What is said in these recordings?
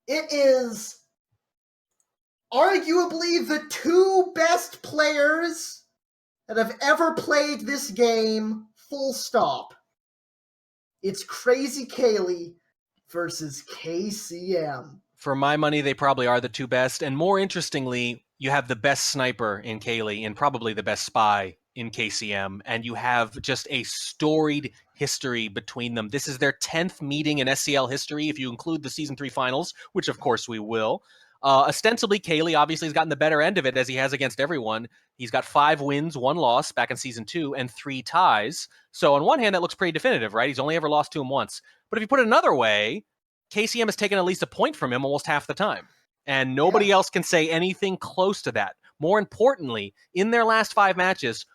It is arguably the two best players that have ever played this game, full stop. It's KrazyCaley versus KCM. For my money, they probably are the two best. And more interestingly, you have the best sniper in Caley and probably the best spy in KCM. And you have just a storied history between them. This is their 10th meeting in SCL history, if you include the Season 3 finals, which of course we will. Ostensibly, Caley obviously has gotten the better end of it, as he has against everyone. He's got 5 wins, 1 loss back in Season 2, and 3 ties. So on one hand, that looks pretty definitive, right? He's only ever lost to him once. But if you put it another way, KCM has taken at least a point from him almost half the time. And nobody else can say anything close to that. More importantly, in their last 5 matches,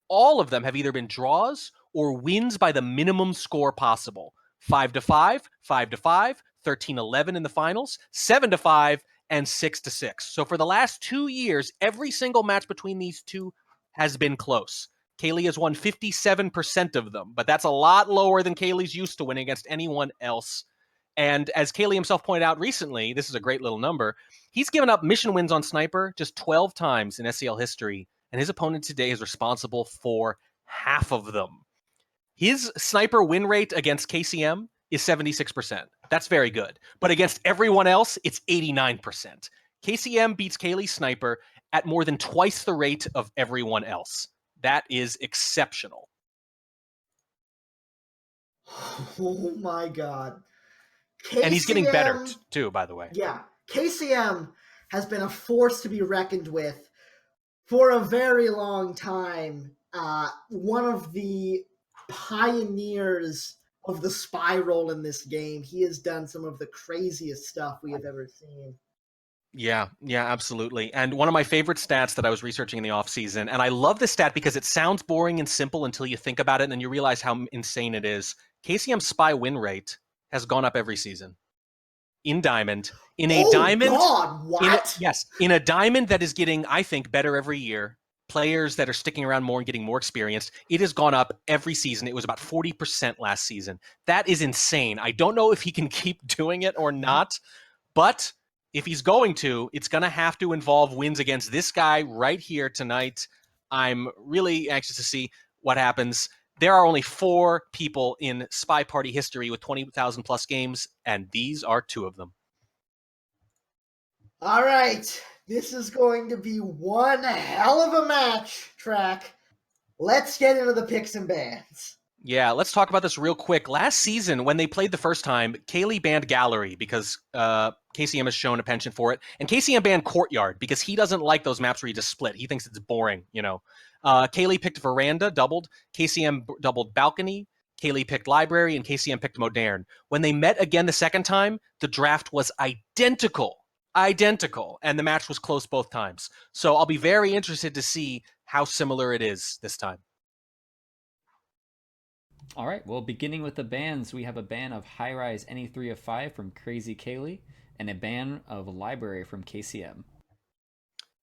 all of them have either been draws or wins by the minimum score possible. 5-5, 5-5, 13-11 in the finals, 7-5, and 6-6. So for the last 2 years, every single match between these two has been close. Caley has won 57% of them, but that's a lot lower than Caley's used to winning against anyone else. And as Caley himself pointed out recently, this is a great little number, he's given up mission wins on Sniper just 12 times in SCL history, and his opponent today is responsible for half of them. His Sniper win rate against KCM is 76%. That's very good. But against everyone else, it's 89%. KCM beats Caley's Sniper at more than twice the rate of everyone else. That is exceptional. Oh my God. KCM, and he's getting better too, by the way. Yeah. KCM has been a force to be reckoned with for a very long time. One of the pioneers of the spy role in this game. He has done some of the craziest stuff we have ever seen. Yeah, absolutely. And one of my favorite stats that I was researching in the offseason, and I love this stat because it sounds boring and simple until you think about it and then you realize how insane it is. KCM's spy win rate has gone up every season. In Diamond. In a Diamond. God, what? In a Diamond that is getting, I think, better every year. Players that are sticking around more and getting more experienced. It has gone up every season. It was about 40% last season. That is insane. I don't know if he can keep doing it or not, but if he's going to, it's going to have to involve wins against this guy right here tonight. I'm really anxious to see what happens. There are only 4 people in Spy Party history with 20,000 plus games, and these are 2 of them. All right. This is going to be one hell of a match, Track. Let's get into the picks and bans. Yeah, let's talk about this real quick. Last season, when they played the first time, Caley banned Gallery because KCM has shown a penchant for it. And KCM banned Courtyard because he doesn't like those maps where you just split. He thinks it's boring, you know. Caley picked Veranda, doubled. KCM doubled Balcony. Caley picked Library, and KCM picked Modern. When they met again the second time, the draft was identical. And the match was close both times. So I'll be very interested to see how similar it is this time. All right, well, beginning with the bans, we have a ban of High Rise Any 3 of 5 from KrazyCaley and a ban of Library from KCM.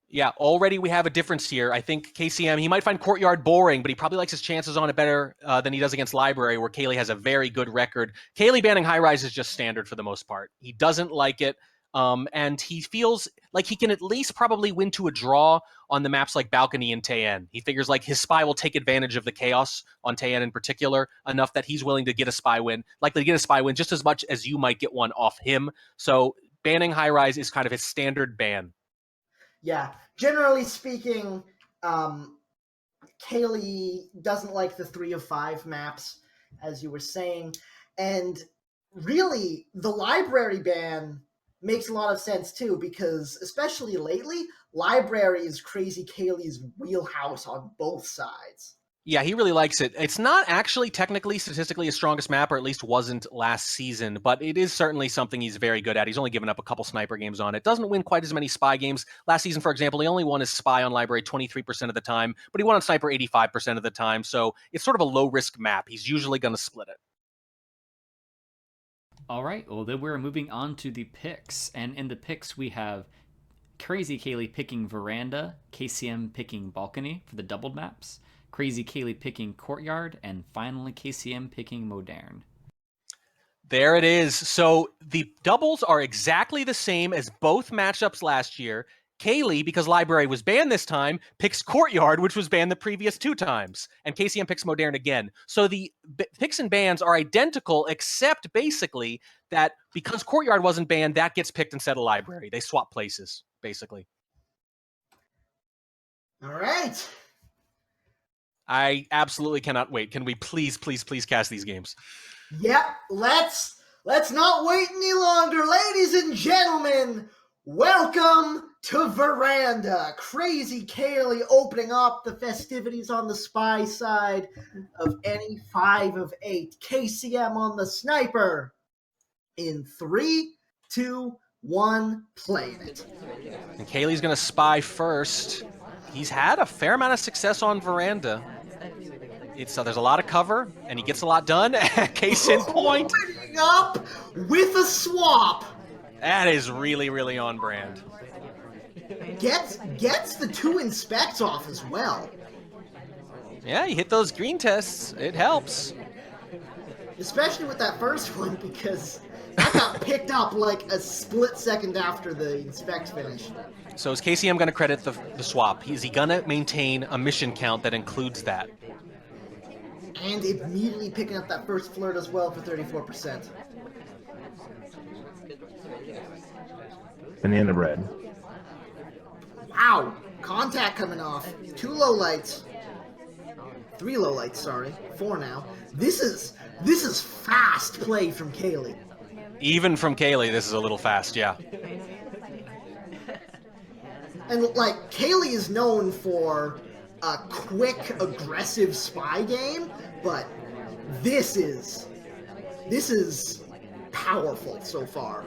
Yeah, already we have a difference here. I think KCM, he might find Courtyard boring, but he probably likes his chances on it better than he does against Library, where Caley has a very good record. Caley banning High Rise is just standard for the most part. He doesn't like it. And he feels like he can at least probably win to a draw on the maps like Balcony and Tayen. He figures like his spy will take advantage of the chaos on Tayen in particular enough that he's willing to get a spy win, likely to get a spy win just as much as you might get one off him. So banning High Rise is kind of his standard ban. Yeah, generally speaking, Caley doesn't like the 3 of 5 maps, as you were saying. And really, the Library ban makes a lot of sense too, because especially lately, Library is KrazyCaley's wheelhouse on both sides. Yeah, he really likes it. It's not actually technically, statistically, his strongest map, or at least wasn't last season, but it is certainly something he's very good at. He's only given up a couple sniper games on it. Doesn't win quite as many spy games. Last season, for example, he only won his spy on Library 23% of the time, but he won on sniper 85% of the time, so it's sort of a low-risk map. He's usually going to split it. All right, well, then we're moving on to the picks. And in the picks, we have KrazyCaley picking Veranda, KCM picking Balcony for the doubled maps, KrazyCaley picking Courtyard, and finally KCM picking Modern. There it is. So the doubles are exactly the same as both matchups last year. Caley, because Library was banned this time, picks Courtyard, which was banned the previous 2 times. And KCM picks Modern again. So the picks and bans are identical, except basically that because Courtyard wasn't banned, that gets picked instead of Library. They swap places, basically. All right. I absolutely cannot wait. Can we please cast these games? Yep, let's not wait any longer. Ladies and gentlemen, welcome to Veranda. KrazyCaley opening up the festivities on the spy side of any 5 of 8. KCM on the sniper. In 3, 2, 1, playing it. And Caley's going to spy first. He's had a fair amount of success on Veranda. There's a lot of cover, and he gets a lot done. Case in point. Opening up with a swap. That is really, really on brand. Gets the 2 inspects off as well. Yeah, you hit those green tests. It helps. Especially with that first one, because that got picked up like a split second after the inspect finished. So is KCM going to credit the swap? Is he going to maintain a mission count that includes that? And immediately picking up that first flirt as well for 34%. Banana bread. Wow! Contact coming off. 2 low lights. 3 low lights, sorry. 4 now. This is fast play from Caley. Even from Caley, this is a little fast, yeah. And like, Caley is known for a quick, aggressive spy game, but this is powerful so far.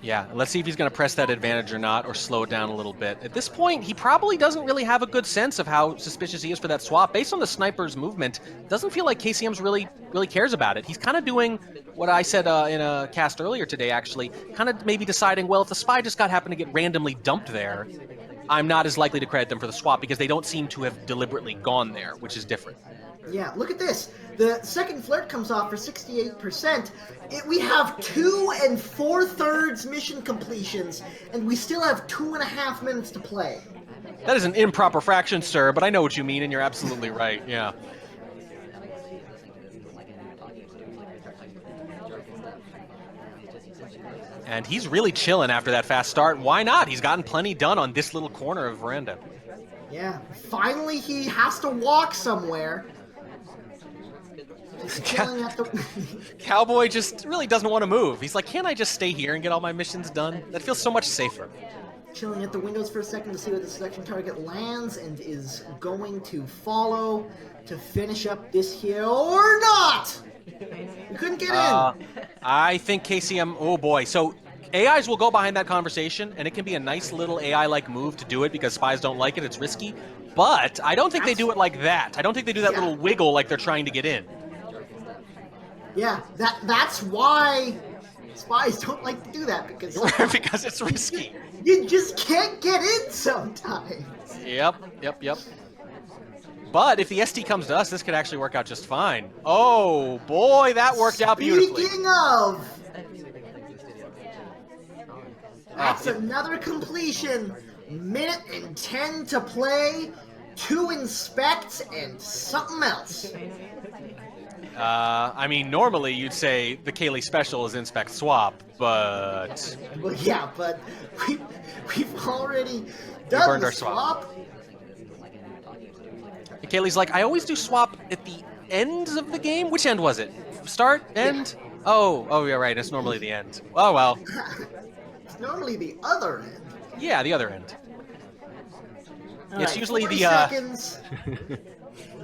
Yeah, let's see if he's going to press that advantage or not, or slow it down a little bit. At this point, he probably doesn't really have a good sense of how suspicious he is for that swap. Based on the sniper's movement, doesn't feel like KCM's really cares about it. He's kind of doing what I said in a cast earlier today, actually. Kind of maybe deciding, well, if the spy just happened to get randomly dumped there, I'm not as likely to credit them for the swap because they don't seem to have deliberately gone there, which is different. Yeah, look at this. The second flirt comes off for 68%. We have 2 4/3 mission completions, and we still have 2.5 minutes to play. That is an improper fraction, sir, but I know what you mean, and you're absolutely right, yeah. And he's really chilling after that fast start. Why not? He's gotten plenty done on this little corner of Veranda. Yeah, finally he has to walk somewhere. Just chilling at the... Cowboy just really doesn't want to move. He's like, can't I just stay here and get all my missions done? That feels so much safer. Chilling at the windows for a second to see where the selection target lands and is going to follow to finish up this here or not! We couldn't get in! I think KCM, oh boy. So AIs will go behind that conversation, and it can be a nice little AI-like move to do it because spies don't like it, it's risky. But I don't think they do it like that. I don't think they do that little wiggle like they're trying to get in. Yeah, that's why spies don't like to do that, because because it's risky. You just can't get in sometimes. Yep. But if the ST comes to us, this could actually work out just fine. Oh boy, that worked out beautifully. Speaking of, that's another completion. 1:10 to play, 2 inspects, and something else. I mean, normally you'd say the Caley special is inspect swap, but... Well, yeah, but we've already done the swap. And Caley's like, I always do swap at the ends of the game. Which end was it? Start? End? Yeah. Oh, yeah, right. It's normally the end. Oh, well. It's normally the other end. Yeah, the other end. All it's right, usually 40 the... seconds.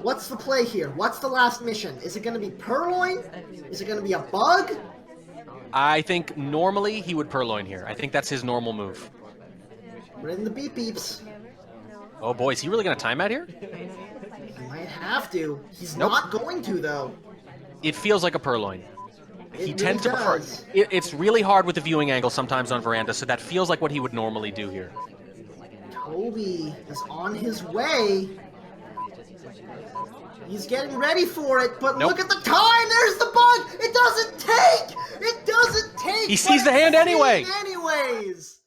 What's the play here? What's the last mission? Is it going to be Purloin? Is it going to be a bug? I think normally he would Purloin here. I think that's his normal move. We're in the beep beeps. Oh boy, is he really going to time out here? He might have to. He's not going to, though. It feels like a Purloin. He tends to prefer. Does. It's really hard with the viewing angle sometimes on Veranda, so that feels like what he would normally do here. Toby is on his way. He's getting ready for it, but Nope. look at the time! There's the bug! It doesn't take! It doesn't take! He sees the hand anyway! Anyways!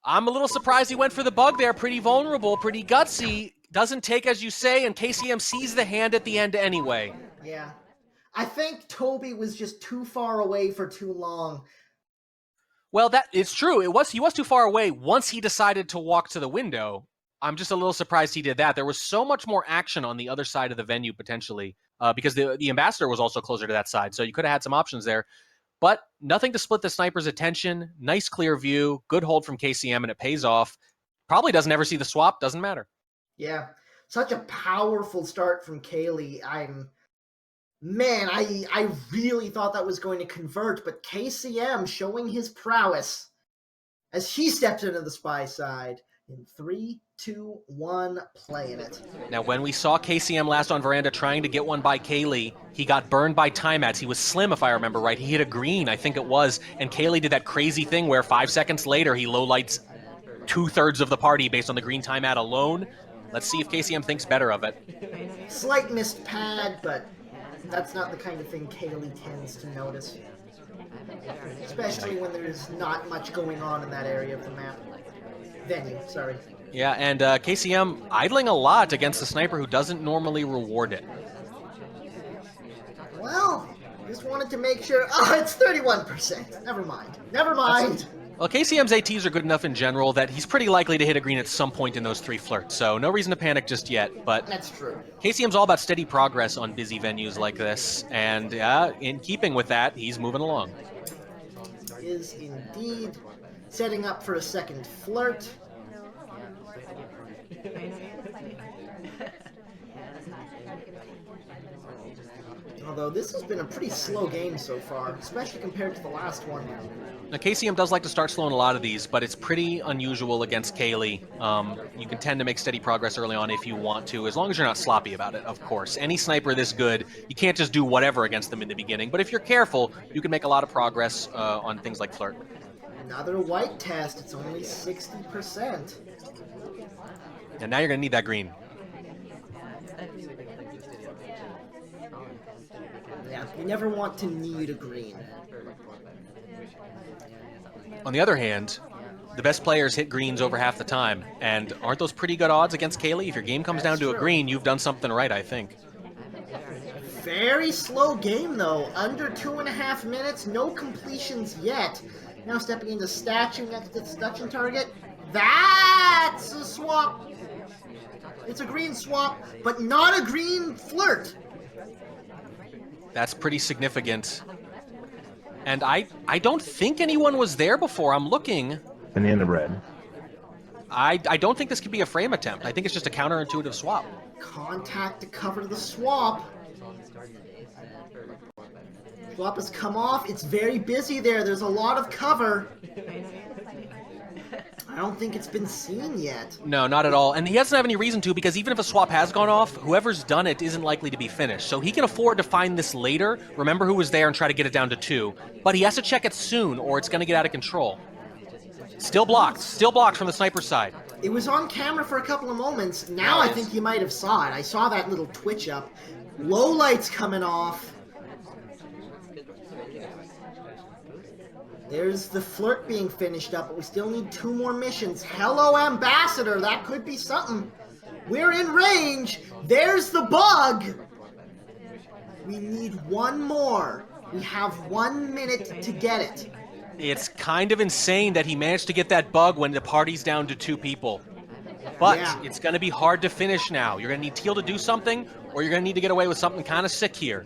I'm a little surprised he went for the bug there. Pretty vulnerable, pretty gutsy. Doesn't take, as you say, and KCM sees the hand at the end anyway. Yeah. I think Toby was just too far away for too long. Well, it's true. He was too far away once he decided to walk to the window. I'm just a little surprised he did that. There was so much more action on the other side of the venue, potentially, because the ambassador was also closer to that side, so you could have had some options there. But nothing to split the sniper's attention. Nice clear view, good hold from KCM, and it pays off. Probably doesn't ever see the swap, doesn't matter. Yeah, such a powerful start from Caley. Man, I really thought that was going to convert, but KCM showing his prowess as he steps into the spy side. In 3, 2, 1, playing it. Now, when we saw KCM last on Veranda trying to get one by Caley, he got burned by timeouts. He was slim, if I remember right. He hit a green, I think it was, and Caley did that crazy thing where 5 seconds later he lowlights 2/3 of the party based on the green timeout alone. Let's see if KCM thinks better of it. Slight missed pad, but that's not the kind of thing Caley tends to notice. Especially when there's not much going on in that area of the map. Venue, sorry. Yeah, and KCM idling a lot against the sniper who doesn't normally reward it. Well, just wanted to make sure. Oh, it's 31%. Never mind. Never mind. Well, KCM's ATs are good enough in general that he's pretty likely to hit a green at some point in those 3 flirts, so no reason to panic just yet, but That's true. KCM's all about steady progress on busy venues like this, and in keeping with that, he's moving along. Is indeed setting up for a second flirt. Although this has been a pretty slow game so far, especially compared to the last one. Now, KCM does like to start slowing a lot of these, but it's pretty unusual against Caley. You can tend to make steady progress early on if you want to, as long as you're not sloppy about it, of course. Any sniper this good, you can't just do whatever against them in the beginning, but if you're careful, you can make a lot of progress on things like flirt. Another white test, it's only 60%. And now you're going to need that green. Yeah, you never want to need a green. On the other hand, the best players hit greens over half the time, and aren't those pretty good odds against Caley? If your game comes down to a green, you've done something right, I think. Very slow game, though. Under 2.5 minutes, no completions yet. Now stepping into statue next to the seduction target. That's a swap. It's a green swap, but not a green flirt. That's pretty significant. And I don't think anyone was there before. I'm looking. Banana bread. I don't think this could be a frame attempt. I think it's just a counterintuitive swap. Contact to cover the swap. Swap has come off. It's very busy there. There's a lot of cover. I don't think it's been seen yet. No, not at all. And he doesn't have any reason to, because even if a swap has gone off, whoever's done it isn't likely to be finished. So he can afford to find this later, remember who was there, and try to get it down to 2. But he has to check it soon, or it's going to get out of control. Still blocked from the sniper side. It was on camera for a couple of moments. Now I think you might have saw it. I saw that little twitch up. Low lights coming off. There's the flirt being finished up, but we still need 2 more missions. Hello, Ambassador. That could be something. We're in range. There's the bug. We need 1 more. We have 1 minute to get it. It's kind of insane that he managed to get that bug when the party's down to 2 people. But it's going to be hard to finish now. You're going to need Teal to do something, or you're going to need to get away with something kind of sick here.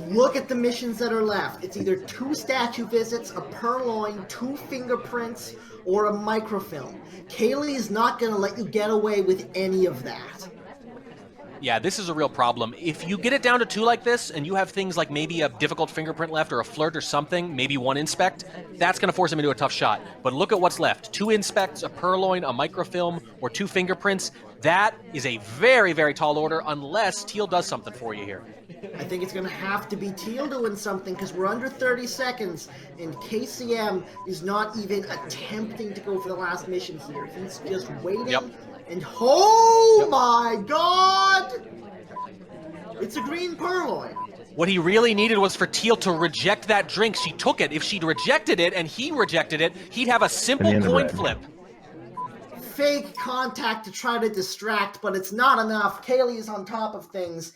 Look at the missions that are left. It's either 2 statue visits, a purloin, 2 fingerprints, or a microfilm. Caley is not going to let you get away with any of that. Yeah, this is a real problem. If you get it down to 2 like this, and you have things like maybe a difficult fingerprint left or a flirt or something, maybe 1 inspect, that's going to force him into a tough shot. But look at what's left. 2 inspects, a purloin, a microfilm, or 2 fingerprints. That is a very, very tall order unless Teal does something for you here. I think it's going to have to be Teal doing something because we're under 30 seconds, and KCM is not even attempting to go for the last mission here. He's just waiting And oh my god! It's a green purloin. What he really needed was for Teal to reject that drink. She took it. If she'd rejected it and he rejected it, he'd have a simple coin flip. Fake contact to try to distract, but it's not enough. Caley is on top of things.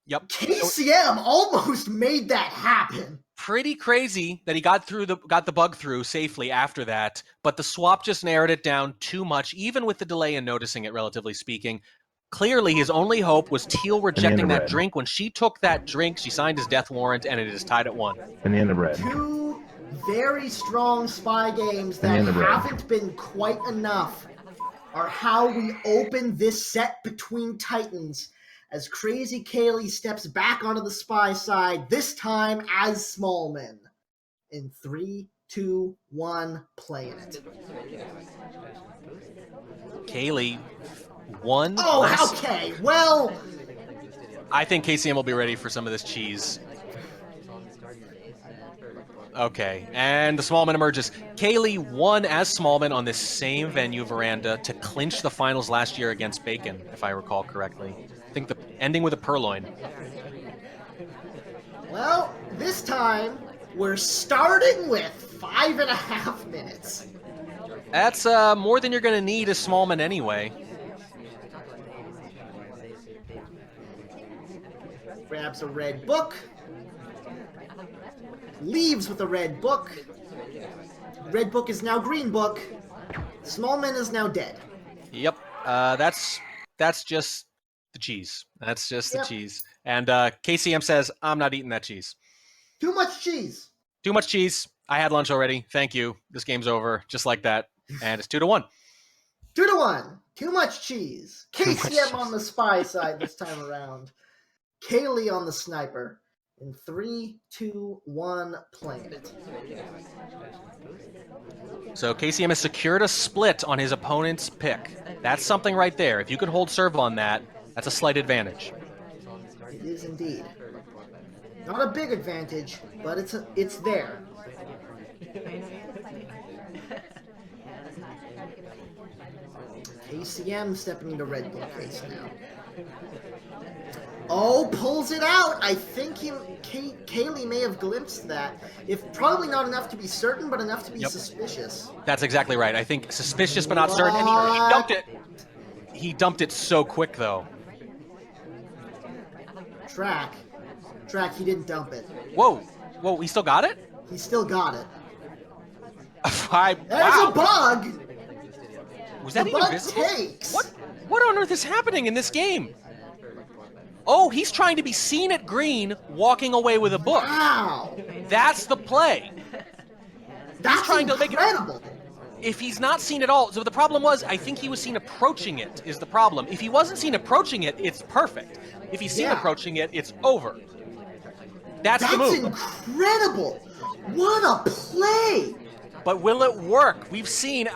Yep. KCM almost made that happen. Pretty crazy that he got the bug through safely after that, but the swap just narrowed it down too much, even with the delay in noticing it, relatively speaking. Clearly, his only hope was Teal rejecting that drink. When she took that drink, she signed his death warrant, and it is tied at 1. And the end of red. Two very strong spy games that haven't been quite enough are how we open this set between Titans as KrazyCaley steps back onto the spy side, this time as Smallman. In 3, 2, 1, playing it. Caley won. Oh, okay. Well, I think KCM will be ready for some of this cheese. Okay, and the Smallman emerges. Caley won as Smallman on this same venue, Veranda, to clinch the finals last year against Bacon, if I recall correctly. I think the ending with a purloin. Well, this time we're starting with 5.5 minutes. That's more than you're going to need as Smallman anyway. Grabs a red book. Leaves with a red book. Red book is now green book. Smallman is now dead. Yep, that's just the cheese. That's just the cheese. And KCM says, I'm not eating that cheese. Too much cheese. Too much cheese. I had lunch already. Thank you. This game's over. Just like that. And it's 2-1. 2-1. Too much cheese. KCM on the spy side this time around. Caley on the sniper. In 3, 2, 1, playing it. So KCM has secured a split on his opponent's pick. That's something right there. If you can hold serve on that, that's a slight advantage. It is indeed. Not a big advantage, but it's there. KCM stepping into red book case now. Oh, pulls it out. I think Caley may have glimpsed that. If probably not enough to be certain, but enough to be suspicious. That's exactly right. I think suspicious, but not certain. And he dumped it. He dumped it so quick, though. Track, he didn't dump it. Whoa, he still got it? He still got it. There's a bug! Was that even visible? Takes. What on earth is happening in this game? Oh, he's trying to be seen at green, walking away with a book. Wow. That's the play. That's trying incredible. To make it, if he's not seen at all, so the problem was, I think he was seen approaching it, is the problem. If he wasn't seen approaching it, it's perfect. If he's seen approaching it, it's over. That's the move. That's incredible. What a play. But will it work? We've seen...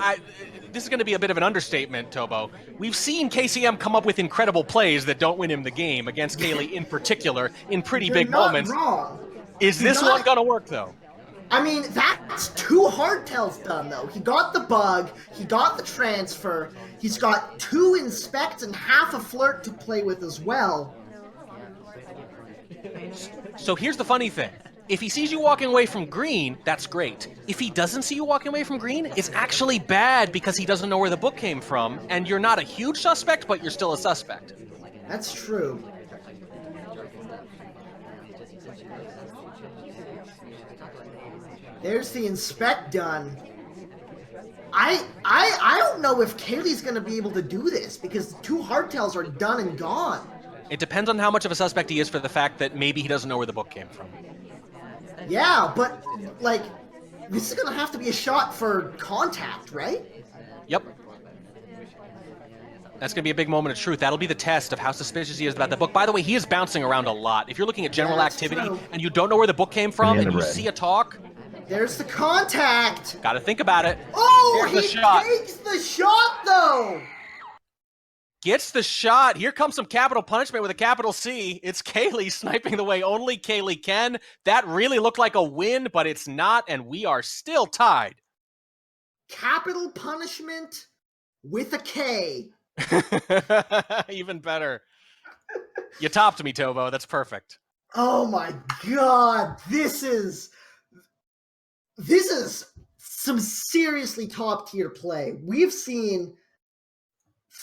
This is going to be a bit of an understatement, Tobo. We've seen KCM come up with incredible plays that don't win him the game, against Caley in particular, in pretty big moments. Wrong. Is this one going to work, though? I mean, that's 2 hardtails done, though. He got the bug, he got the transfer, he's got 2 inspects and half a flirt to play with as well. So here's the funny thing. If he sees you walking away from green, that's great. If he doesn't see you walking away from green, it's actually bad because he doesn't know where the book came from, and you're not a huge suspect, but you're still a suspect. That's true. There's the inspect done. I don't know if Caley's going to be able to do this because the 2 hardtails are done and gone. It depends on how much of a suspect he is for the fact that maybe he doesn't know where the book came from. Yeah, but, like, this is going to have to be a shot for contact, right? Yep. That's going to be a big moment of truth. That'll be the test of how suspicious he is about the book. By the way, he is bouncing around a lot. If you're looking at general activity and you don't know where the book came from and you see a talk... There's the contact! Gotta think about it. Oh, he takes the shot, though! Gets the shot. Here comes some capital punishment with a capital C. It's Caley sniping the way only Caley can. That really looked like a win, but it's not, and we are still tied. Capital punishment with a K. Even better. You topped me, Tobo. That's perfect. Oh my god, this is some seriously top tier play. We've seen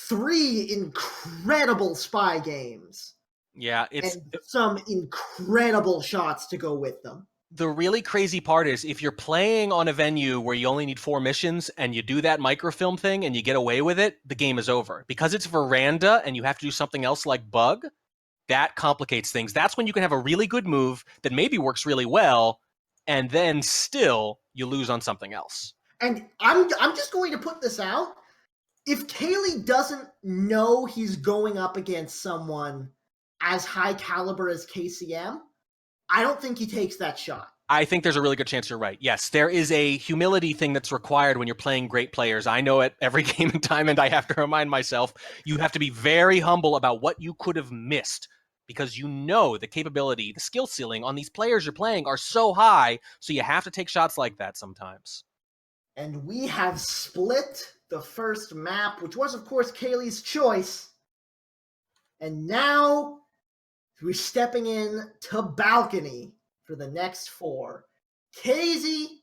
3 incredible spy games. Yeah, it's and some incredible shots to go with them. The really crazy part is if you're playing on a venue where you only need 4 missions and you do that microfilm thing and you get away with it, the game is over. Because it's Veranda and you have to do something else like Bug, that complicates things. That's when you can have a really good move that maybe works really well, and then still you lose on something else. And I'm just going to put this out. If Caley doesn't know he's going up against someone as high caliber as KCM, I don't think he takes that shot. I think there's a really good chance you're right. Yes, there is a humility thing that's required when you're playing great players. I know it every game and time, and I have to remind myself, you have to be very humble about what you could have missed because you know the capability, the skill ceiling on these players you're playing are so high, so you have to take shots like that sometimes. And we have split the first map, which was, of course, Kaylee's choice. And now we're stepping in to balcony for the next 4. KrazyCaley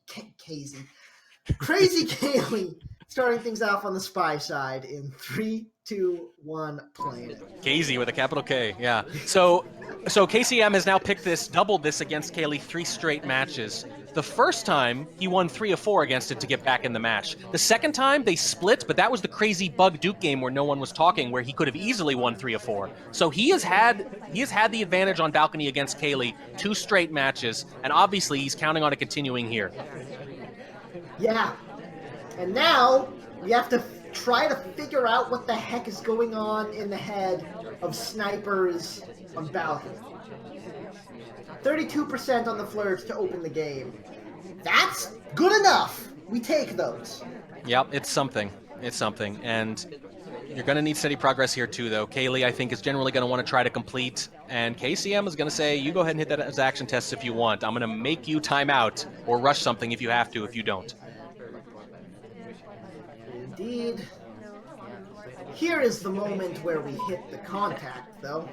starting things off on the spy side in 3, 2, 1, playing it. Casey with a capital K, yeah. So KCM has now doubled this against Caley 3 straight matches. The first time, he won 3 of 4 against it to get back in the match. The second time, they split, but that was the crazy Bug Duke game where no one was talking, where he could have easily won 3 of 4. So he has had the advantage on balcony against Caley 2 straight matches, and obviously he's counting on it continuing here. Yeah. And now we have to try to figure out what the heck is going on in the head of snipers on balcony. 32% on the flirts to open the game. That's good enough. We take those. Yep, it's something. It's something. And you're going to need steady progress here too, though. Caley, I think, is generally going to want to try to complete. And KCM is going to say, you go ahead and hit that as action test if you want. I'm going to make you time out or rush something if you have to, if you don't. Indeed. Here is the moment where we hit the contact, though.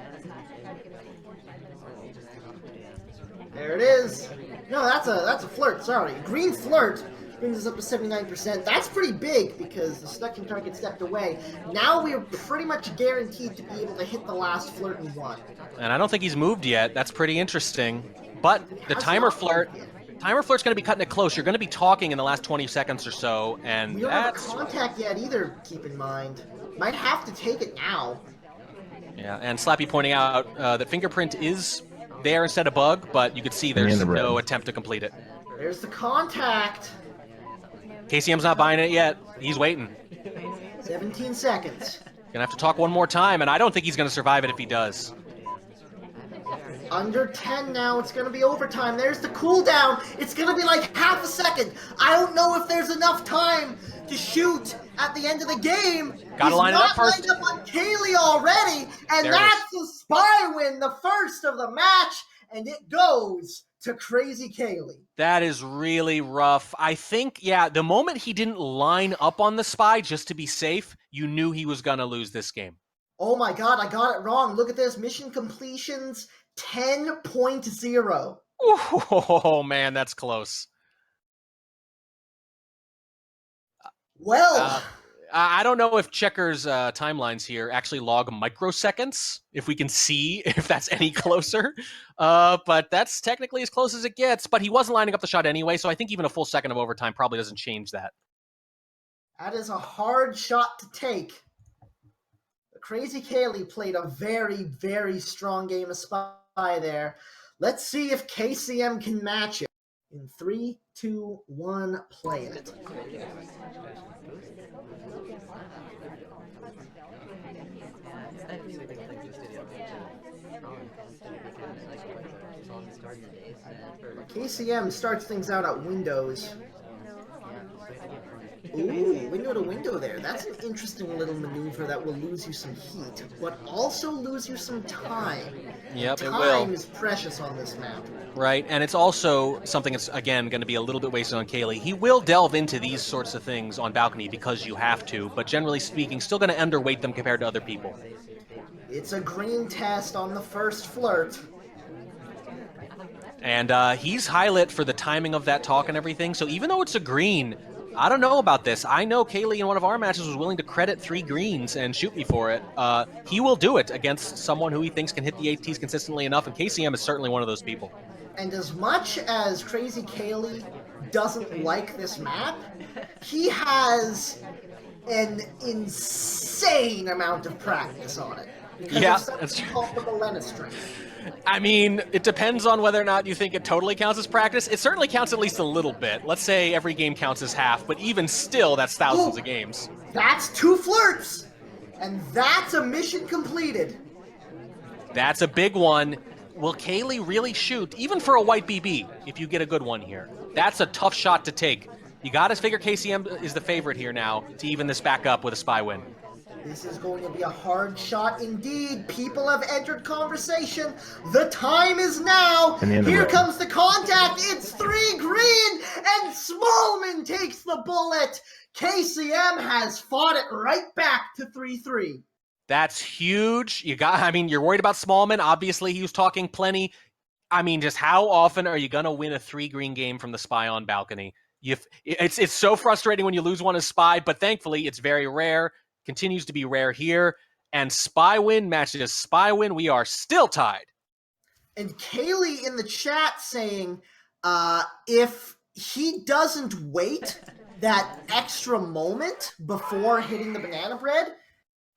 There it is. No, that's a flirt, sorry. Green flirt brings us up to 79%. That's pretty big because the stucking target stepped away. Now we are pretty much guaranteed to be able to hit the last flirt in 1. And I don't think he's moved yet. That's pretty interesting. But the timer flirt's going to be cutting it close. You're going to be talking in the last 20 seconds or so, and we don't have a contact yet either, keep in mind. Might have to take it now. Yeah, and Slappy pointing out that Fingerprint is there instead of Bug, but you could see there's no attempt to complete it. There's the contact. KCM's not buying it yet. He's waiting. 17 seconds. Gonna have to talk one more time, and I don't think he's gonna survive it if he does. Under 10 now. It's going to be overtime. There's the cooldown. It's going to be like half a second. I don't know if there's enough time to shoot at the end of the game. Gotta line it up first. He's not lined up on Caley already, and that's the spy win, the first of the match, and it goes to KrazyCaley. That is really rough. I think, yeah, the moment he didn't line up on the spy just to be safe, you knew he was going to lose this game. Oh my god, I got it wrong. Look at this. Mission completions, 10.0. Oh, man, that's close. Well, I don't know if Checker's timelines here actually log microseconds, if we can see if that's any closer. But that's technically as close as it gets. But he wasn't lining up the shot anyway, so I think even a full second of overtime probably doesn't change that. That is a hard shot to take. KrazyCaley played a very, very strong game of spy there. Let's see if KCM can match it. In 3, 2, 1, play it. KCM starts things out at Windows. Ooh, window to window there. That's an interesting little maneuver that will lose you some heat, but also lose you some time. Yep, it will. Time is precious on this map. Right, and it's also something that's, again, going to be a little bit wasted on Caley. He will delve into these sorts of things on balcony because you have to, but generally speaking, still going to underweight them compared to other people. It's a green test on the first flirt. And he's high-lit for the timing of that talk and everything, so even though it's a green, I don't know about this. I know Caley in one of our matches was willing to credit 3 greens and shoot me for it. He will do it against someone who he thinks can hit the ATs consistently enough, and KCM is certainly one of those people. And as much as KrazyCaley doesn't like this map, he has an insane amount of practice on it. Because Yeah, of something called the Millennium string. I mean, it depends on whether or not you think it totally counts as practice. It certainly counts at least a little bit. Let's say every game counts as half, but even still, that's thousands of games. That's 2 flirts! And that's a mission completed. That's a big one. Will Caley really shoot, even for a white BB, if you get a good one here? That's a tough shot to take. You got to figure KCM is the favorite here now to even this back up with a spy win. This is going to be a hard shot indeed. People have entered conversation. The time is now. Here comes the contact. It's 3 green, and Smallman takes the bullet. KCM has fought it right back to 3-3. That's huge. You're worried about Smallman. Obviously, he was talking plenty. I mean, just how often are you going to win a 3 green game from the spy on balcony? It's so frustrating when you lose one as spy, but thankfully it's very rare. Continues to be rare here. And spy win matches spy win. We are still tied. And Kaylee in the chat saying, if he doesn't wait that extra moment before hitting the banana bread,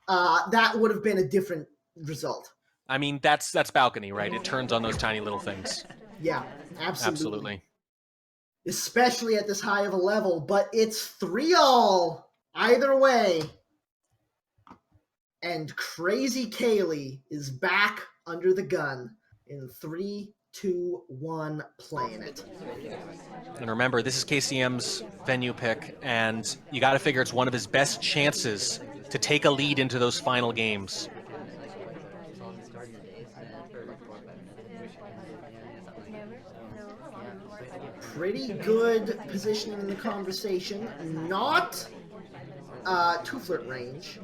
that would have been a different result. I mean, that's balcony, right? It turns on those tiny little things. Yeah, absolutely. Absolutely. Especially at this high of a level, but it's 3-all either way. And KrazyCaley is back under the gun in 3, 2, 1, playing it. And remember, this is KCM's venue pick, and you got to figure it's one of his best chances to take a lead into those final games. Pretty good positioning in the conversation. Not 2 flirt range.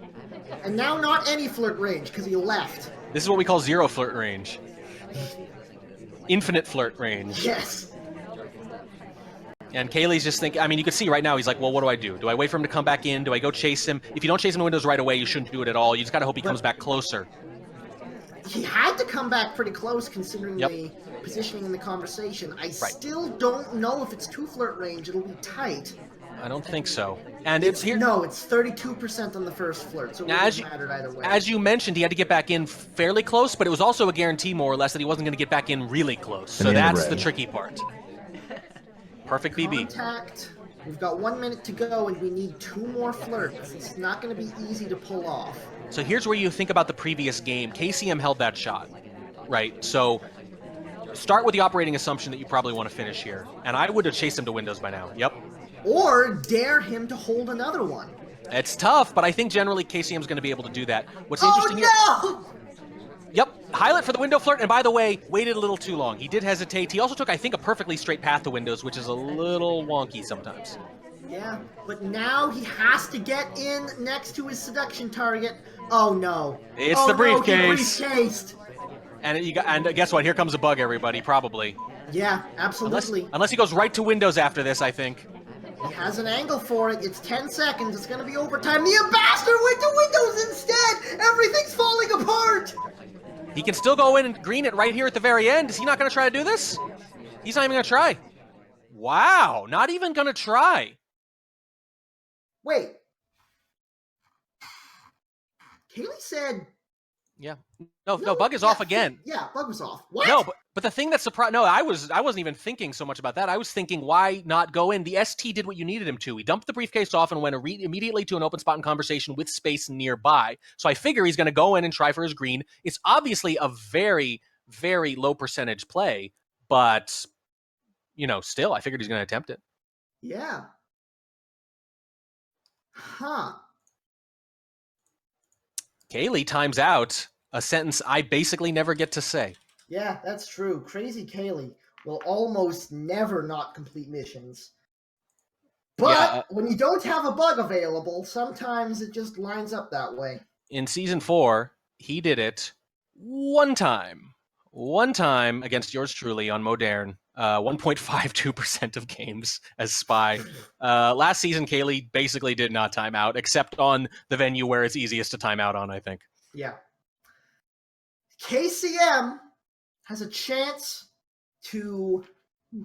And now not any flirt range because he left. This is what we call 0 flirt range. Infinite flirt range. Yes. And Kaylee's just thinking, I mean, you can see right now, he's like, well, what do I do? Do I wait for him to come back in? Do I go chase him? If you don't chase him in windows right away, you shouldn't do it at all. You just got to hope he comes back closer. He had to come back pretty close considering the positioning in the conversation. I still don't know if it's 2 flirt range. It'll be tight. I don't think so. And it's here. No, it's 32% on the first flirt, so it wouldn't matter either way. As you mentioned, he had to get back in fairly close, but it was also a guarantee, more or less, that he wasn't going to get back in really close. So that's the tricky part. Perfect BB. Contact. We've got 1 minute to go, and we need 2 more flirts. It's not going to be easy to pull off. So here's where you think about the previous game. KCM held that shot, right? So start with the operating assumption that you probably want to finish here. And I would have chased him to windows by now. Yep. Or dare him to hold another one. It's tough, but I think generally KCM's going to be able to do that. What's interesting here... Yep, highlight for the window flirt, and by the way, waited a little too long. He did hesitate. He also took, I think, a perfectly straight path to windows, which is a little wonky sometimes. Yeah, but now he has to get in next to his seduction target. Oh no. It's the briefcase. No, he briefcased. And guess what? Here comes a bug, everybody, probably. Yeah, absolutely. Unless he goes right to windows after this, I think. He has an angle for it. It's 10 seconds. It's going to be overtime. The ambassador went to windows instead. Everything's falling apart. He can still go in and green it right here at the very end. Is he not going to try to do this? He's not even going to try. Wow, not even going to try. Wait. Kaylee said... Yeah. No, bug is off again. Yeah, bug was off. What? No, but the thing that surprised... No, I wasn't even thinking so much about that. I was thinking, why not go in? The ST did what you needed him to. He dumped the briefcase off and went immediately to an open spot in conversation with space nearby. So I figure he's going to go in and try for his green. It's obviously a very, very low percentage play, but, still, I figured he's going to attempt it. Yeah. Huh. Caley times out, a sentence I basically never get to say. Yeah, that's true. KrazyCaley will almost never not complete missions. But Yeah, when you don't have a bug available, sometimes it just lines up that way. in season 4, he did it one time. One time against yours truly on Modern. 1.52% of games as spy. Last season, Caley basically did not time out, except on the venue where it's easiest to time out on, I think. Yeah. KCM has a chance to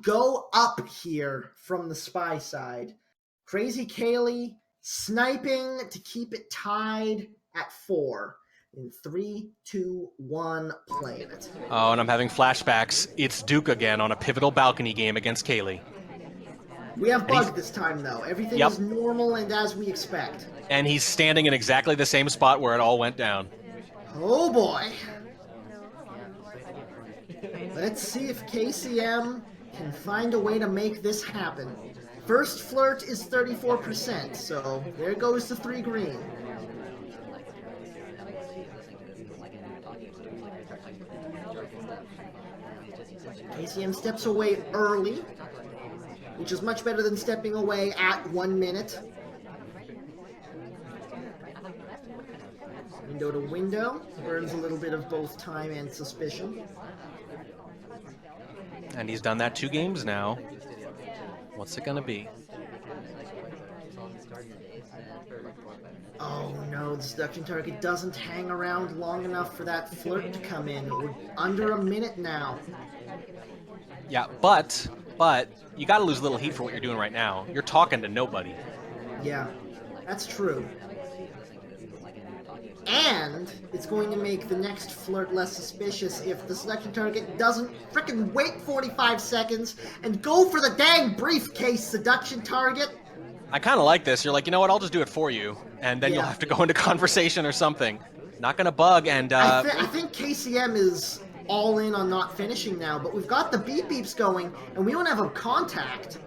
go up here from the spy side. KrazyCaley sniping to keep it tied at 4. In 3, 2, 1, playing it. Oh, and I'm having flashbacks. It's Duke again on a pivotal balcony game against Caley. We have bug this time, though. Everything is normal and as we expect. And he's standing in exactly the same spot where it all went down. Oh boy. Let's see if KCM can find a way to make this happen. First flirt is 34%, so there goes the 3 green. KCM steps away early, which is much better than stepping away at 1 minute. Window to window, burns a little bit of both time and suspicion. And he's done that 2 games now. What's it gonna be? Oh no, the seduction target doesn't hang around long enough for that flirt to come in. We're under a minute now. Yeah, but you gotta lose a little heat for what you're doing right now. You're talking to nobody. Yeah, that's true. And it's going to make the next flirt less suspicious if the selection target doesn't frickin' wait 45 seconds and go for the dang briefcase seduction target. I kind of like this. You're like, you know what? I'll just do it for you, and then you'll have to go into conversation or something. Not gonna bug, and I think KCM is all in on not finishing now, but we've got the beep beeps going, and we don't have a contact.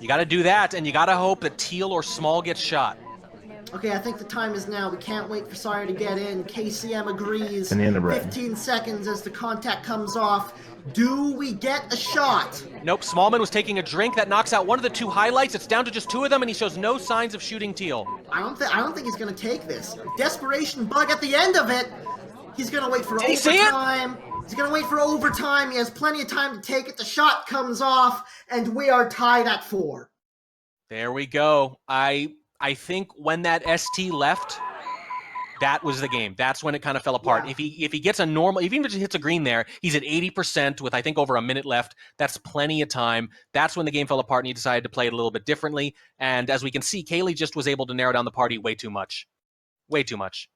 You got to do that, and you got to hope that Teal or Small gets shot. Okay, I think the time is now. We can't wait for Sawyer to get in. KCM agrees. Banana bread. 15 seconds as the contact comes off. Do we get a shot? Nope, Smallman was taking a drink. That knocks out one of the 2 highlights. It's down to just 2 of them, and he shows no signs of shooting Teal. I don't think he's gonna take this. Desperation bug at the end of it. He's gonna wait for overtime. He's gonna wait for overtime. He has plenty of time to take it. The shot comes off, and we are tied at 4. There we go. I think when that ST left, that was the game. That's when it kind of fell apart. Yeah. If he gets a normal, if he even just hits a green there, he's at 80% with I think over a minute left. That's plenty of time. That's when the game fell apart and he decided to play it a little bit differently. And as we can see, Caley just was able to narrow down the party way too much. Way too much.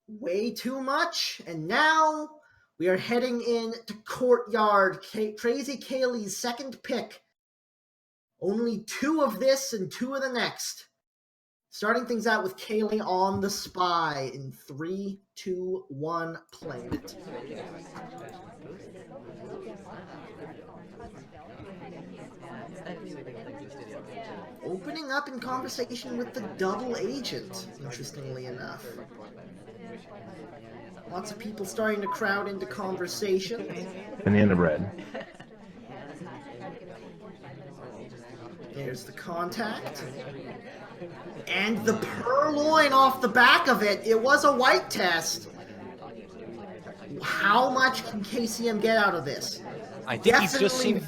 Way too much. And now we are heading in to Courtyard. KrazyCaley's second pick. Only 2 of this and 2 of the next. Starting things out with Caley on the spy in 3, 2, 1, playing it. Opening up in conversation with the double agent, interestingly enough. Lots of people starting to crowd into conversation. Banana bread. There's the contact. And the purloin off the back of it. It was a white test. How much can KCM get out of this? I think he's just seen...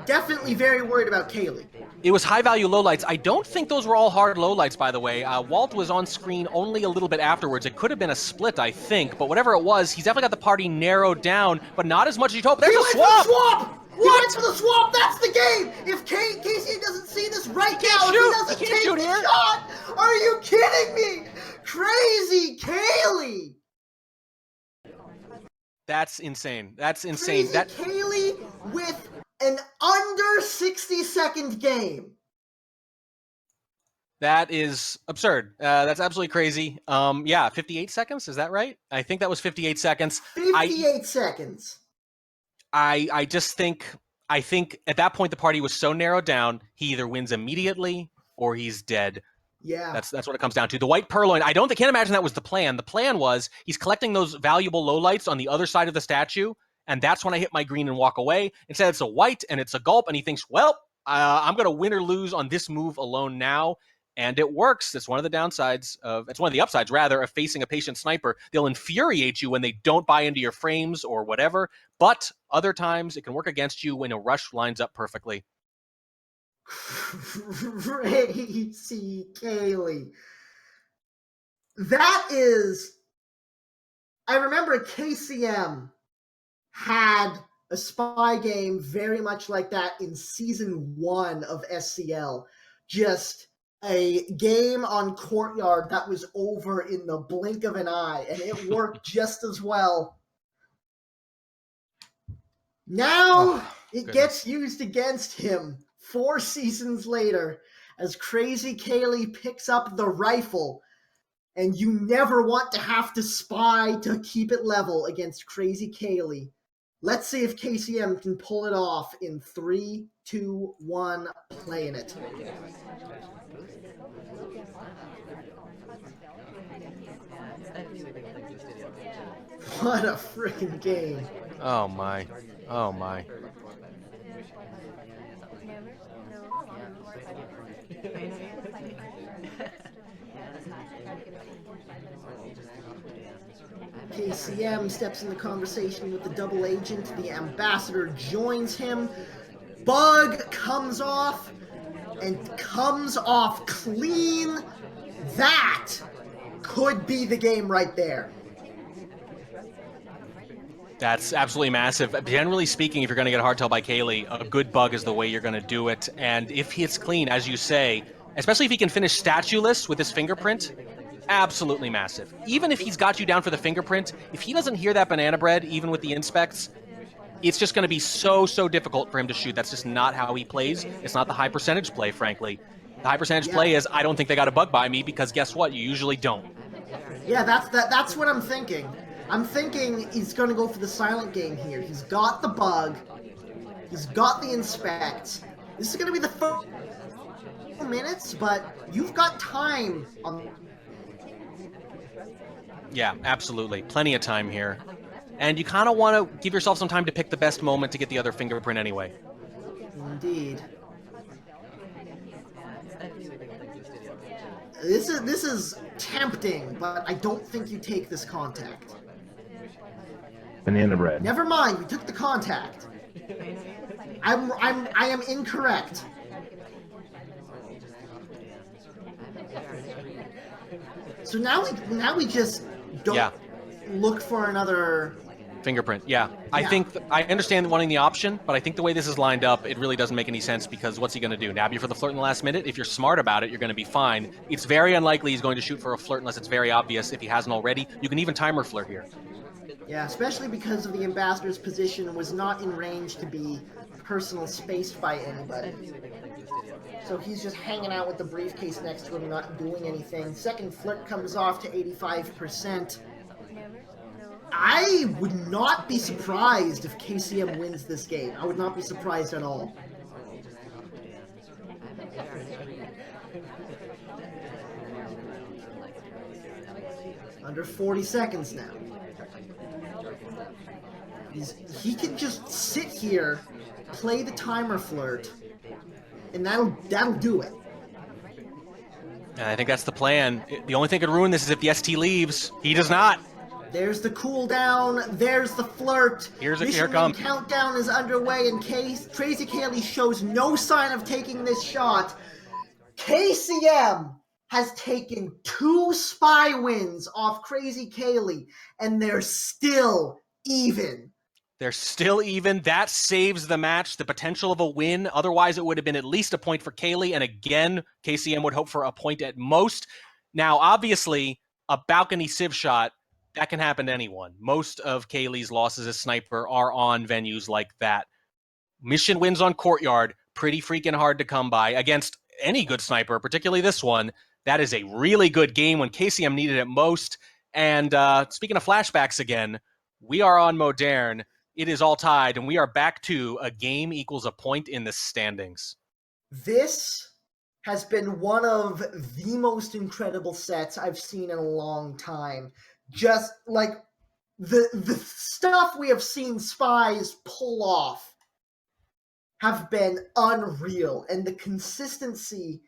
Definitely very worried about Caley. It was high-value lowlights. I don't think those were all hard lowlights, by the way. Walt was on screen only a little bit afterwards. It could have been a split, I think. But whatever it was, he's definitely got the party narrowed down, but not as much as you'd hope. There's a swap! He went for the swap! That's the game! If KCM doesn't see this right now, if he doesn't take the shot, are you kidding me? KrazyCaley! That's insane. That's insane. KrazyCaley with an under 60-second game. That is absurd. That's absolutely crazy. Yeah, 58 seconds. Is that right? I think that was 58 seconds. 58 seconds. I just think, at that point the party was so narrowed down, he either wins immediately or he's dead. Yeah. That's what it comes down to. The white purloin, I can't imagine that was the plan. The plan was he's collecting those valuable lowlights on the other side of the statue, and that's when I hit my green and walk away. Instead, it's a white, and it's a gulp, and he thinks, well, I'm going to win or lose on this move alone now. And it works. It's one of the downsides it's one of the upsides, rather, of facing a patient sniper. They'll infuriate you when they don't buy into your frames or whatever, but other times it can work against you when a rush lines up perfectly. KrazyCaley. That is, I remember KCM had a spy game very much like that in season 1 of SCL. Just a game on Courtyard that was over in the blink of an eye, and it worked just as well. Now it gets used against him 4 seasons later as KrazyCaley picks up the rifle, and you never want to have to spy to keep it level against KrazyCaley. Let's see if KCM can pull it off in 3, 2, 1, playing it. What a freaking game. Oh my. Oh my. KCM steps in the conversation with the double agent. The ambassador joins him. Bug comes off, and comes off clean. That could be the game right there. That's absolutely massive. Generally speaking, if you're going to get a hardtail by Caley, a good bug is the way you're going to do it. And if it's clean, as you say, especially if he can finish statueless with his fingerprint, absolutely massive. Even if he's got you down for the fingerprint, if he doesn't hear that banana bread, even with the inspects, it's just going to be so difficult for him to shoot. That's just not how he plays. It's not the high percentage play, frankly. The high percentage play is, I don't think they got a bug by me, because guess what? You usually don't. Yeah, that's what I'm thinking. I'm thinking he's going to go for the silent game here. He's got the bug. He's got the inspect. This is going to be the first minutes, but you've got time on... Yeah, absolutely. Plenty of time here. And you kind of want to give yourself some time to pick the best moment to get the other fingerprint anyway. Indeed. This is tempting, but I don't think you take this contact. Banana bread. Never mind, we took the contact. I am incorrect. So now we just don't look for another fingerprint. Yeah. I think I understand wanting the option, but I think the way this is lined up, it really doesn't make any sense, because what's he going to do? Nab you for the flirt in the last minute? If you're smart about it, you're going to be fine. It's very unlikely he's going to shoot for a flirt unless it's very obvious. If he hasn't already, you can even timer flirt here. Yeah, especially because of the ambassador's position was not in range to be personal spaced by anybody. So he's just hanging out with the briefcase next to him, not doing anything. Second flirt comes off to 85%. I would not be surprised if KCM wins this game. I would not be surprised at all. Under 40 seconds now. He can just sit here, play the timer flirt, and that'll do it. And I think that's the plan. The only thing that could ruin this is if the ST leaves. He does not. There's the cooldown. There's the flirt. Here Mission comes. Countdown is underway, and KrazyCaley shows no sign of taking this shot. KCM has taken 2 spy wins off KrazyCaley, and they're still even. They're still even. That saves the match, the potential of a win. Otherwise, it would have been at least a point for Caley. And again, KCM would hope for a point at most. Now, obviously, a balcony civ shot, that can happen to anyone. Most of Caley's losses as sniper are on venues like that. Mission wins on Courtyard, pretty freaking hard to come by against any good sniper, particularly this one. That is a really good game when KCM needed it most. And speaking of flashbacks again, we are on Modern. It is all tied, and we are back to a game equals a point in the standings. This has been one of the most incredible sets I've seen in a long time. Just like the stuff we have seen spies pull off have been unreal, and the consistency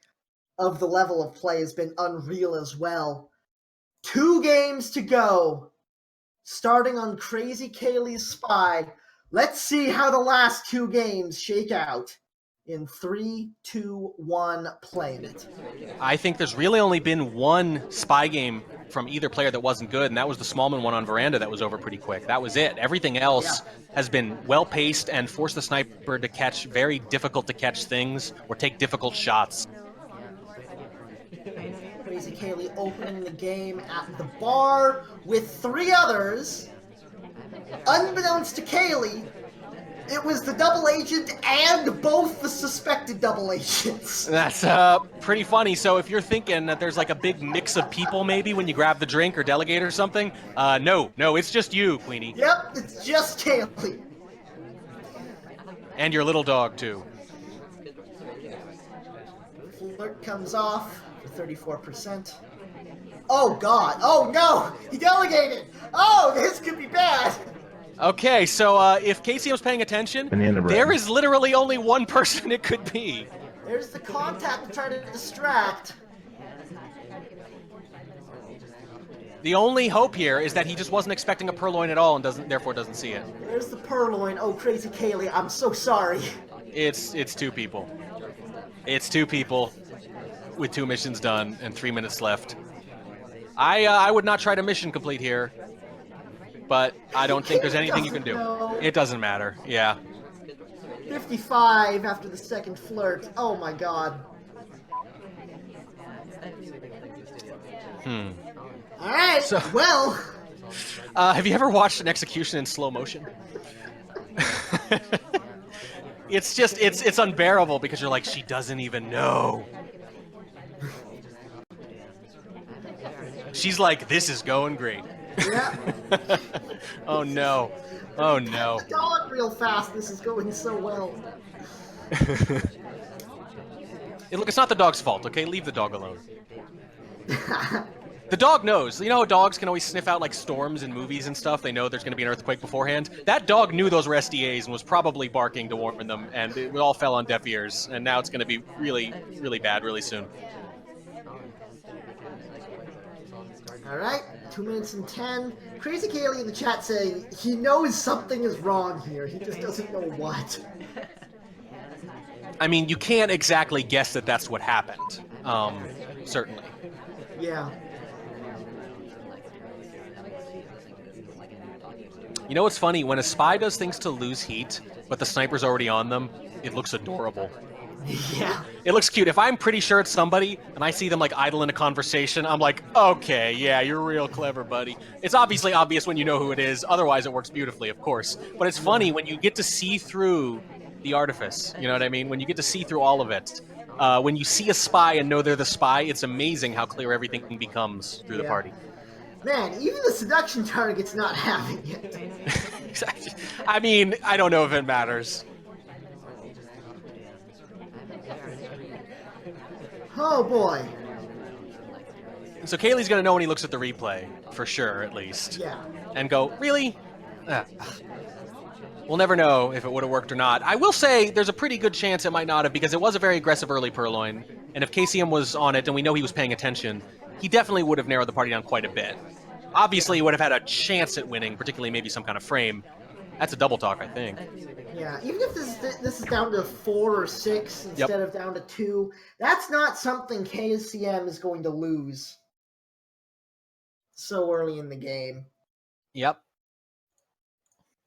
of the level of play has been unreal as well. 2 games to go, starting on KrazyCaley's Spy. Let's see how the last 2 games shake out. In 3, 2, 1, playing it. I think there's really only been one spy game from either player that wasn't good, and that was the Smallman one on Veranda that was over pretty quick. That was it. Everything else has been well-paced and forced the sniper to catch very difficult-to-catch things or take difficult shots. KrazyCaley opening the game at the bar with 3 others. Unbeknownst to Caley, it was the double agent and both the suspected double agents. That's pretty funny. So if you're thinking that there's like a big mix of people maybe when you grab the drink or delegate or something, no, it's just you, Queenie. Yep, it's just Caley. And your little dog, too. Flirt comes off for 34%. Oh, God. Oh, no. He delegated. Oh, this could be bad. Okay, so if KCM's paying attention, there is literally only one person it could be. There's the contact to try to distract. The only hope here is that he just wasn't expecting a purloin at all and therefore doesn't see it. There's the purloin. Oh, KrazyCaley, I'm so sorry. It's 2 people. It's 2 people with 2 missions done and 3 minutes left. I would not try to mission complete here, but I don't think there's anything you can do. It doesn't matter. Yeah. 55 after the second flirt. Oh my God. All right. So, well. Have you ever watched an execution in slow motion? It's unbearable because you're like, she doesn't even know. She's like, this is going great. Yeah. Oh no. Oh no. The dog real fast. This is going so well. Look, it's not the dog's fault, okay? Leave the dog alone. The dog knows. You know how dogs can always sniff out like storms in movies and stuff? They know there's going to be an earthquake beforehand. That dog knew those were SDAs and was probably barking to warn them, and it all fell on deaf ears. And now it's going to be really, really bad really soon. All right, 2 minutes and 10. KrazyCaley in the chat saying he knows something is wrong here. He just doesn't know what. I mean, you can't exactly guess that that's what happened. Certainly. Yeah. You know what's funny? When a spy does things to lose heat, but the sniper's already on them, it looks adorable. Yeah. It looks cute. If I'm pretty sure it's somebody and I see them like idle in a conversation, I'm like, okay, yeah, you're real clever, buddy. It's obviously obvious when you know who it is. Otherwise, it works beautifully, of course. But it's funny when you get to see through the artifice. You know what I mean? When you get to see through all of it. When you see a spy and know they're the spy, it's amazing how clear everything becomes through the party. Man, even the seduction target's not having it. Exactly. I mean, I don't know if it matters. Oh boy. So Kaylee's going to know when he looks at the replay, for sure, at least. Yeah. And go, really? We'll never know if it would have worked or not. I will say there's a pretty good chance it might not have, because it was a very aggressive early purloin. And if KCM was on it, and we know he was paying attention, he definitely would have narrowed the party down quite a bit. Obviously, he would have had a chance at winning, particularly maybe some kind of frame. That's a double talk, I think. Yeah, even if this is down to 4 or 6 instead of down to 2, that's not something KCM is going to lose so early in the game. Yep.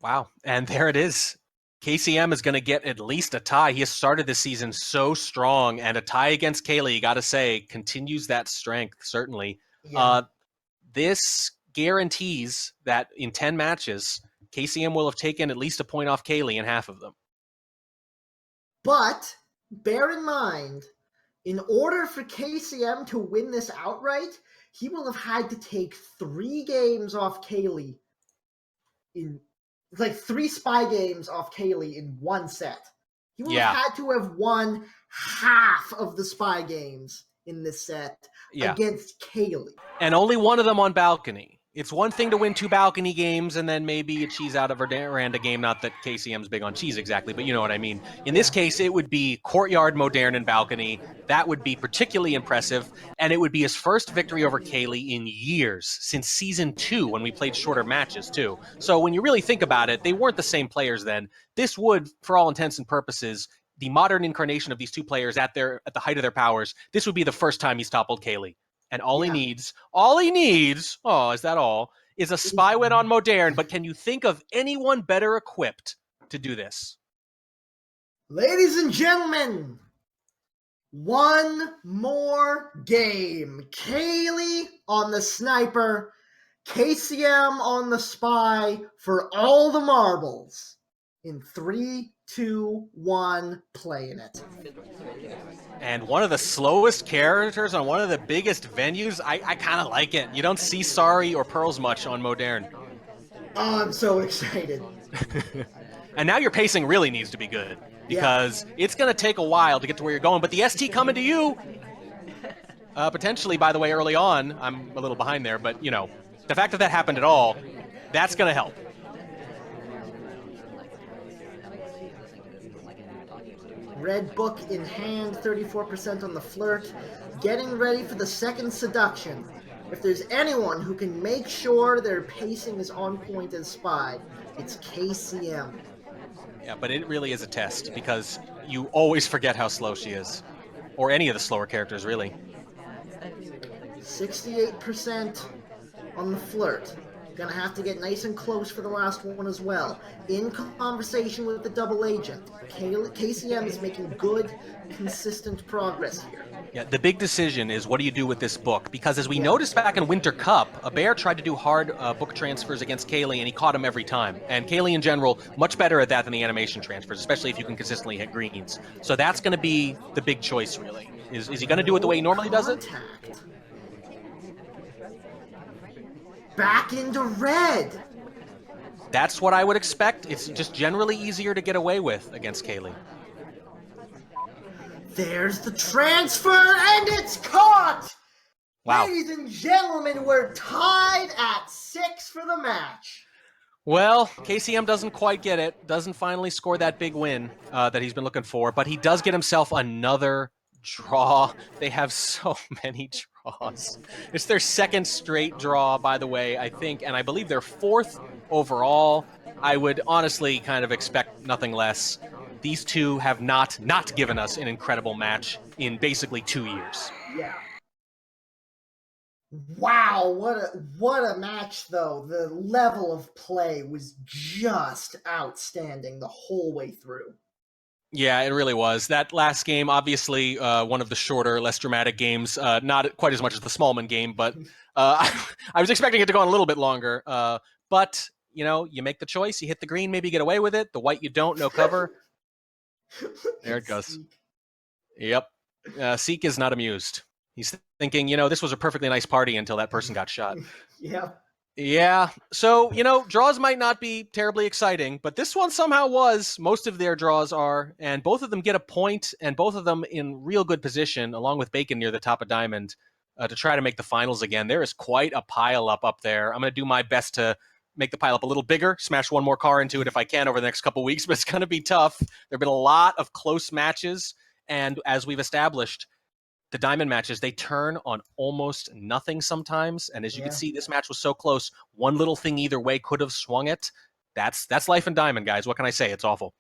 Wow. And there it is. KCM is going to get at least a tie. He has started this season so strong, and a tie against Caley, you got to say, continues that strength, certainly. Yeah. This guarantees that in 10 matches, KCM will have taken at least a point off Caley in half of them. But bear in mind, in order for KCM to win this outright, he will have had to take 3 games off Caley in... It's like 3 spy games off Caley in one set. He would have had to have won half of the spy games in this set against Caley. And only one of them on balcony. It's one thing to win 2 balcony games and then maybe a cheese out of a veranda game. Not that KCM's big on cheese exactly, but you know what I mean. In this case, it would be courtyard, modern, and balcony. That would be particularly impressive, and it would be his first victory over Caley in years, since season 2 when we played shorter matches too. So when you really think about it, they weren't the same players then. This would, for all intents and purposes, the modern incarnation of these two players at the height of their powers, this would be the first time he's toppled Caley. And all he needs, is that all, is a spy win on modern. But can you think of anyone better equipped to do this? Ladies and gentlemen, one more game. Caley on the sniper, KCM on the spy for all the marbles. In 3, 2, 1, playing it. And one of the slowest characters on one of the biggest venues, I kind of like it. You don't see Sorry or Pearls much on modern. Oh, I'm so excited. And now your pacing really needs to be good, because it's going to take a while to get to where you're going. But the ST coming to you, potentially, by the way, early on. I'm a little behind there, but, you know, the fact that that happened at all, that's going to help. Red book in hand, 34% on the flirt, getting ready for the second seduction. If there's anyone who can make sure their pacing is on point as spy, it's KCM. Yeah, but it really is a test, because you always forget how slow she is. Or any of the slower characters, really. 68% on the flirt. Gonna have to get nice and close for the last one as well. In conversation with the double agent, KCM is making good, consistent progress here. Yeah, the big decision is, what do you do with this book? Because as we noticed back in Winter Cup, a bear tried to do hard book transfers against Caley, and he caught him every time. And Caley, in general, much better at that than the animation transfers, especially if you can consistently hit greens. So that's going to be the big choice, really. Is he going to do it the way he normally does it? Back into red. That's what I would expect. It's just generally easier to get away with against Caley. There's the transfer, and it's caught! Wow. Ladies and gentlemen, we're tied at 6 for the match. Well, KCM doesn't quite get it, doesn't finally score that big win that he's been looking for, but he does get himself another draw. They have so many draws. It's their second straight draw, by the way, I think, and I believe their fourth overall. I would honestly kind of expect nothing less. These two have not given us an incredible match in basically 2 years. Yeah. Wow, what a match, though. The level of play was just outstanding the whole way through. Yeah, it really was. That last game, obviously, one of the shorter, less dramatic games. Not quite as much as the Smallman game, but I was expecting it to go on a little bit longer. But, you know, you make the choice. You hit the green, maybe you get away with it. The white you don't, no cover. There it goes. Yep. Seek is not amused. He's thinking, you know, this was a perfectly nice party until that person got shot. Yeah. Yeah. So, you know, draws might not be terribly exciting, but this one somehow was. Most of their draws are, and both of them get a point, and both of them in real good position, along with Bacon near the top of Diamond, to try to make the finals again. There is quite a pile up there. I'm going to do my best to make the pile up a little bigger, smash one more car into it if I can over the next couple weeks, but it's going to be tough. There have been a lot of close matches, and as we've established, the Diamond matches, they turn on almost nothing sometimes. And as you can see, this match was so close. One little thing either way could have swung it. That's life in Diamond, guys. What can I say? It's awful.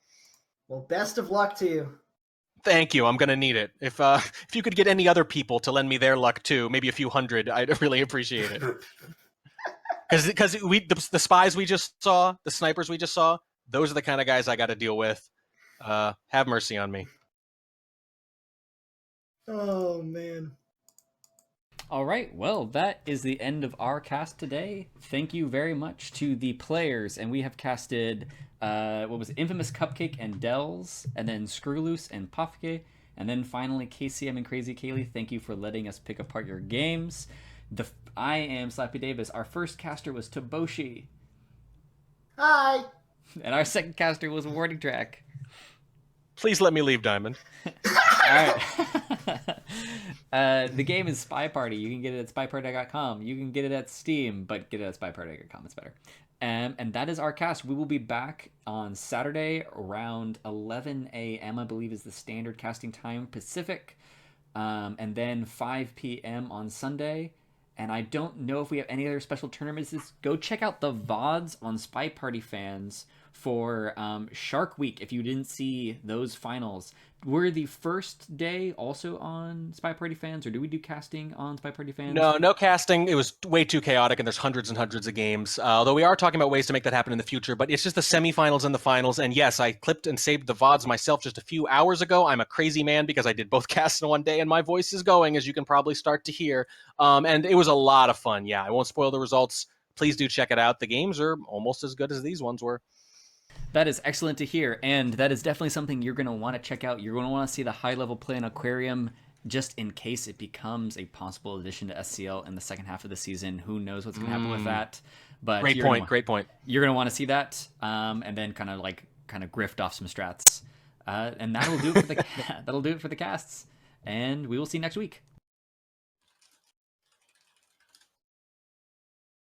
Well, best of luck to you. Thank you. I'm going to need it. If you could get any other people to lend me their luck too, maybe a few hundred, I'd really appreciate it. Because the spies we just saw, the snipers we just saw, those are the kind of guys I got to deal with. Have mercy on me. Oh, man. All right, well, that is the end of our cast today. Thank you very much to the players, and we have casted, Infamous Cupcake and Dells, and then Screw Loose and Puffke, and then finally KCM and KrazyCaley. Thank you for letting us pick apart your games. I am Slappy Davis. Our first caster was Toboshi. Hi. And our second caster was Warning Track. Please let me leave, Diamond. All right. The game is Spy Party. You can get it at spyparty.com. You can get it at Steam, but get it at spyparty.com. It's better. And that is our cast. We will be back on Saturday around 11 a.m., I believe is the standard casting time Pacific. And then 5 p.m. on Sunday. And I don't know if we have any other special tournaments. Go check out the VODs on Spy Party fans for Shark Week if you didn't see those finals. Were the first day also on Spy Party fans, or do we do casting on Spy Party fans? No casting. It was way too chaotic, and there's hundreds and hundreds of games. Although we are talking about ways to make that happen in the future, but it's just the semifinals and the finals. And yes, I clipped and saved the VODs myself just a few hours ago. I'm a crazy man because I did both casts in one day, and my voice is going, as you can probably start to hear. And it was a lot of fun. Yeah, I won't spoil the results. Please do check it out. The games are almost as good as these ones were. That is excellent to hear, and that is definitely something you're going to want to check out. You're going to want to see the high-level play on Aquarium, just in case it becomes a possible addition to SCL in the second half of the season. Who knows what's going to happen with that? But Great point. You're going to want to see that, and then kind of grift off some strats, and that'll do it for the casts. And we will see you next week.